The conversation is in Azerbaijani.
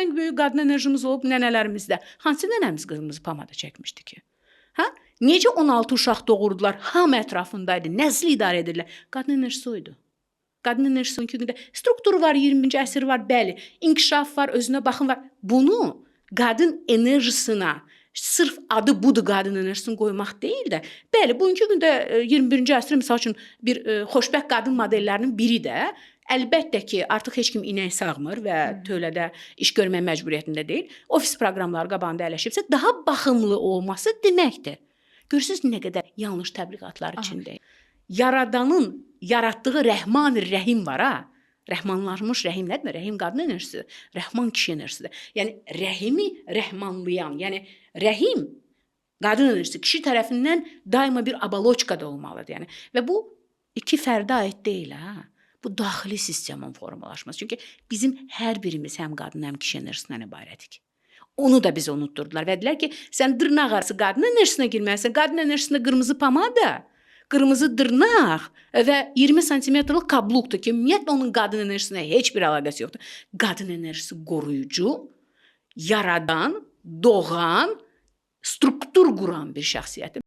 ən böyük qadın enerjimiz olub nənələrimizdə. Hansı nənəmiz qırmızı pomada çəkmişdi ki? Hə? Necə 16 uşaq doğurdular, hamı ətrafındaydı, nəsli idarə edirlər. Qadın enerjisi oydu. Qadın enerjisi 12 gündə strukturu var, 20-ci əsr var, bəli, inkişaf var, özünə baxım var. Bunu qadın enerjisine sırf adı budur qadın enerjisini qoymaq deyil də. Bəli, bugünkü gündə 21-ci əsr misal üçün bir xoşbəxt qadın modellərinin biri də əlbəttə ki, artıq heç kim inək sağmır və tövlədə iş görmək məcburiyyətində deyil. Ofis proqramları qabağında əyləşibsə, daha baxımlı olması deməkdir. Görürsünüz nə qədər yanlış təbliğatlar içindəyik. Yaradanın yaratdığı Rəhman-ı-Rəhim var ha. Rəhmanlaşmış rəhim nədir? Rəhim qadın enerjisidir. Rəhman kişi enerjisidir. Yəni rəhimi rəhmanlayan, yəni rəhim qadın enerjisi kişi tərəfindən daima bir abaloçkada olmalıdır. Yəni və bu iki fərdə aid deyil ha. Bu daxili sistemin formalaşması. Çünki bizim hər birimiz həm qadın, həm kişi enerjisindən ibarətik. Onu da biz unutturdular və dedilər ki, sən dırnaq arası qadın enerjisinə girməlisən. Qadın enerjisində qırmızı pomada, qırmızı dırnaq və 20 santimetrlik kablukdur ki, ümumiyyətlə onun qadın enerjisinə heç bir əlaqəsi yoxdur. Qadın enerjisi qoruyucu, yaradan, doğan, struktur quran bir şəxsiyyətdir.